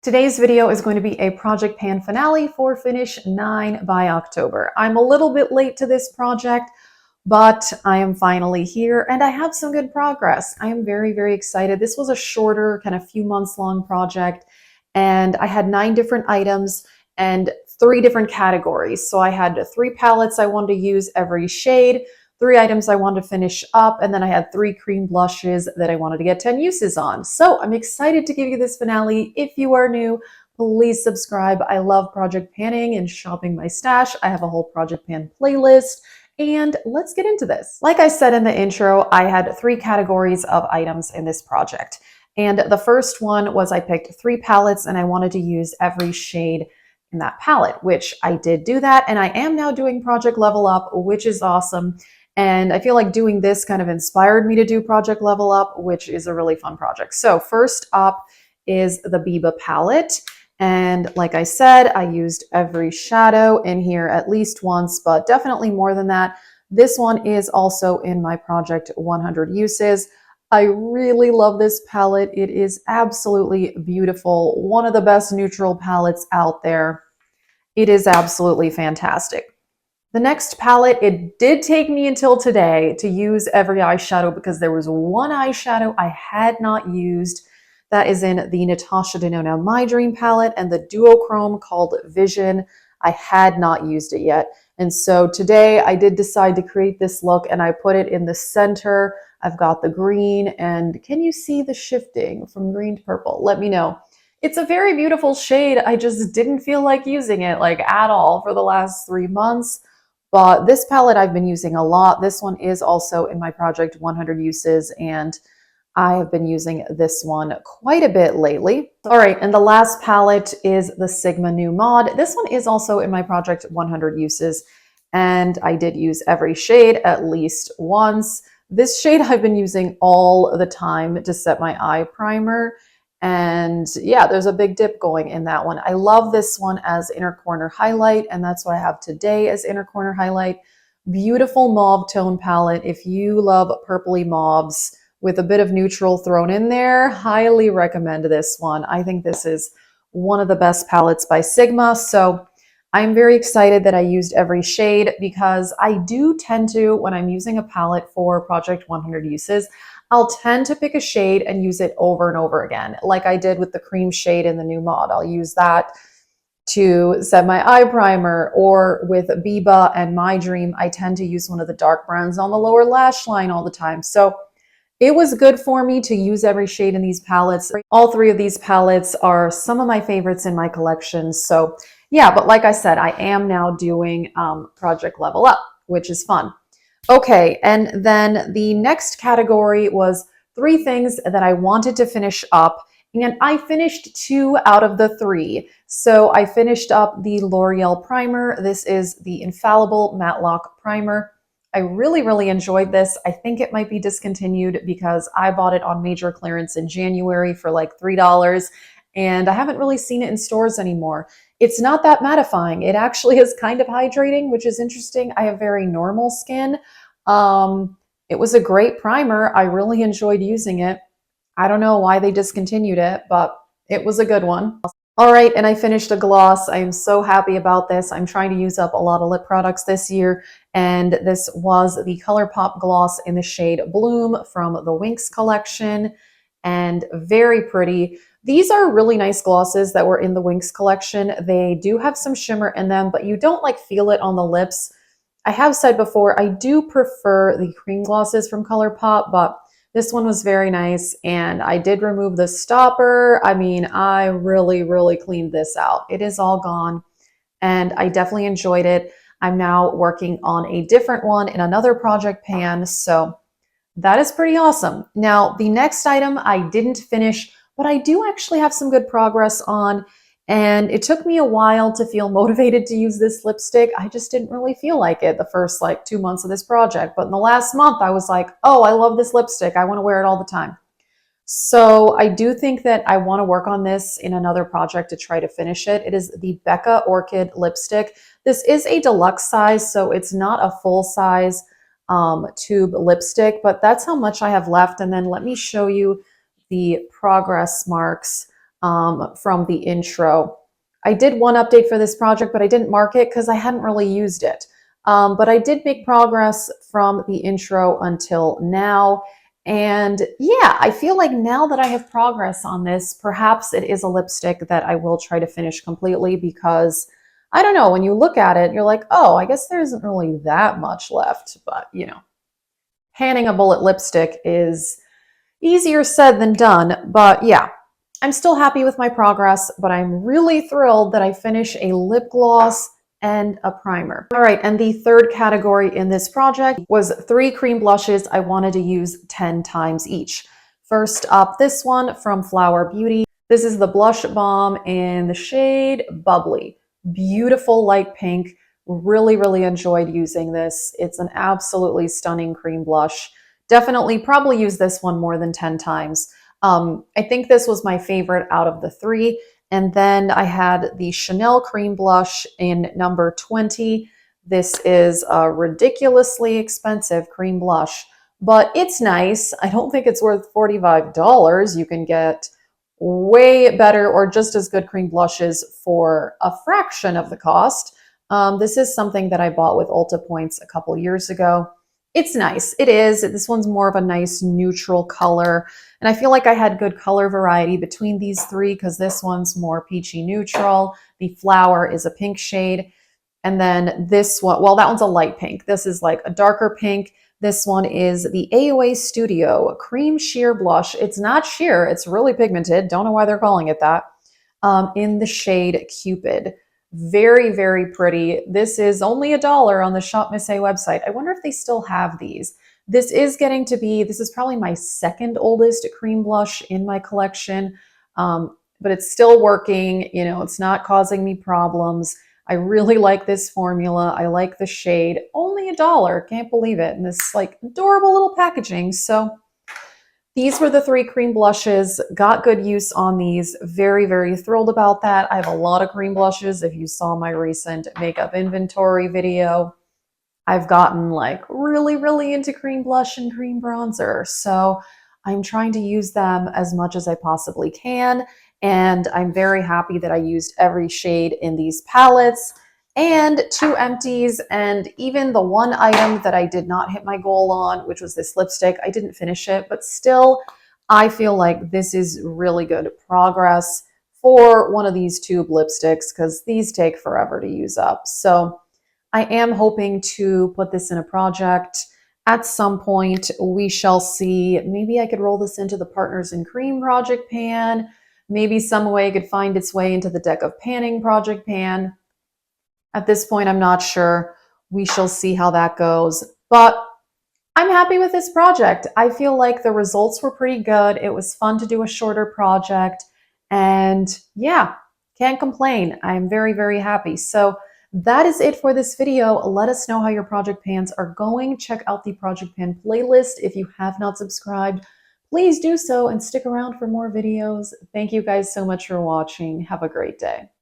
Today's video is going to be a project pan finale for finish 9 by October. I'm a little bit late to this project, but I am finally here and I have some good progress. I am very, very excited. This was a shorter, kind of few months long project, and I had 9 different items and 3 different categories. So I had 3 palettes I wanted to use every shade, 3 items I wanted to finish up, and then I had 3 cream blushes that I wanted to get 10 uses on. So I'm excited to give you this finale. If you are new, please subscribe. I love project panning and shopping my stash. I have a whole project pan playlist. And let's get into this. Like I said in the intro, I had 3 categories of items in this project. And the first one was I picked 3 palettes and I wanted to use every shade in that palette, which I did do that. And I am now doing Project Level Up, which is awesome. And I feel like doing this kind of inspired me to do Project Level Up, which is a really fun project. So first up is the Biba palette. And like I said, I used every shadow in here at least once, but definitely more than that. This one is also in my Project 100 Uses. I really love this palette. It is absolutely beautiful. One of the best neutral palettes out there. It is absolutely fantastic. The next palette, it did take me until today to use every eyeshadow because there was one eyeshadow I had not used. That is in the Natasha Denona My Dream palette and the duochrome called Vision. I had not used it yet. And so today I did decide to create this look and I put it in the center. I've got the green, and can you see the shifting from green to purple? Let me know. It's a very beautiful shade. I just didn't feel like using it like at all for the last 3 months. But this palette I've been using a lot. This one is also in my Project 100 Uses, and I have been using this one quite a bit lately. All right, and the last palette is the Sigma New Mod. This one is also in my Project 100 Uses, and I did use every shade at least once. This shade I've been using all the time to set my eye primer. And yeah, there's a big dip going in that one. I love this one as inner corner highlight, and that's what I have today as inner corner highlight. Beautiful mauve tone palette. If you love purpley mauves with a bit of neutral thrown in there, highly recommend this one. I think this is one of the best palettes by Sigma. So I'm very excited that I used every shade because I do tend to, when I'm using a palette for Project 100 Uses, I'll tend to pick a shade and use it over and over again, like I did with the cream shade in the new mod. I'll use that to set my eye primer, or with Biba and My Dream, I tend to use one of the dark browns on the lower lash line all the time. So it was good for me to use every shade in these palettes. All 3 of these palettes are some of my favorites in my collection. So yeah, but like I said, I am now doing Project Level Up, which is fun. Okay, and then the next category was 3 things that I wanted to finish up, and I finished 2 out of the 3. So I finished up the L'Oreal primer. This is the Infallible Matte Lock Primer. I really, really enjoyed this. I think it might be discontinued because I bought it on major clearance in January for like $3, and I haven't really seen it in stores anymore. It's not that mattifying. It actually is kind of hydrating, which is interesting. I have very normal skin. It was a great primer. I really enjoyed using it. I don't know why they discontinued it, but it was a good one. All right, and I finished a gloss. I am so happy about this. I'm trying to use up a lot of lip products this year, and this was the ColourPop gloss in the shade Bloom from the Winx collection, and very pretty. These are really nice glosses that were in the Winx collection. They do have some shimmer in them, but you don't like feel it on the lips. I have said before, I do prefer the cream glosses from ColourPop, but this one was very nice, and I did remove the stopper. I mean, I really, really cleaned this out. It is all gone, and I definitely enjoyed it. I'm now working on a different one in another project pan, so that is pretty awesome. Now, the next item I didn't finish, but I do actually have some good progress on, and it took me a while to feel motivated to use this lipstick. I just didn't really feel like it the first like 2 months of this project, but in the last month I was like, oh, I love this lipstick. I want to wear it all the time. So I do think that I want to work on this in another project to try to finish it. It is the Becca Orchid lipstick. This is a deluxe size, so it's not a full size tube lipstick, but that's how much I have left. And then let me show you the progress marks from the intro. I did one update for this project, but I didn't mark it because I hadn't really used it. But I did make progress from the intro until now. And yeah, I feel like now that I have progress on this, perhaps it is a lipstick that I will try to finish completely because I don't know, when you look at it, you're like, oh, I guess there isn't really that much left. But, you know, panning a bullet lipstick is easier said than done. But yeah, I'm still happy with my progress, but I'm really thrilled that I finish a lip gloss and a primer. All right, and the third category in this project was 3 cream blushes I wanted to use 10 times each. First up, this one from Flower Beauty. This is the Blush Balm in the shade Bubbly. Beautiful light pink. Really, really enjoyed using this. It's an absolutely stunning cream blush. Definitely probably use this one more than 10 times. I think this was my favorite out of the 3. And then I had the Chanel Cream Blush in number 20. This is a ridiculously expensive cream blush, but it's nice. I don't think it's worth $45. You can get way better or just as good cream blushes for a fraction of the cost. This is something that I bought with Ulta points a couple years ago. It's nice. It is. This one's more of a nice neutral color. And I feel like I had good color variety between these 3 because this one's more peachy neutral. The flower is a pink shade. And then this one, well, that one's a light pink. This is like a darker pink. This one is the AOA Studio Cream Sheer Blush. It's not sheer. It's really pigmented. Don't know why they're calling it that. In the shade Cupid. Very, very pretty. This is only $1 on the Shop Miss A website. I wonder if they still have these. This is probably my second oldest cream blush in my collection, but it's still working. You know, it's not causing me problems. I really like this formula. I like the shade. Only $1. Can't believe it. And this like adorable little packaging. So these were the 3 cream blushes. Got good use on these. Very, very thrilled about that. I have a lot of cream blushes. If you saw my recent makeup inventory video, I've gotten like really, really into cream blush and cream bronzer. So I'm trying to use them as much as I possibly can. And I'm very happy that I used every shade in these palettes and 2 empties. And even the one item that I did not hit my goal on, which was this lipstick, I didn't finish it, but still, I feel like this is really good progress for one of these tube lipsticks because these take forever to use up. So I am hoping to put this in a project at some point. We shall see. Maybe I could roll this into the Partners in Cream project pan. Maybe some way it could find its way into the Deck of Panning project pan. At this point, I'm not sure. We shall see how that goes. But I'm happy with this project. I feel like the results were pretty good. It was fun to do a shorter project. And yeah, can't complain. I'm very, very happy. So that is it for this video. Let us know how your project pans are going. Check out the project pan playlist. If you have not subscribed, please do so and stick around for more videos. Thank you guys so much for watching. Have a great day.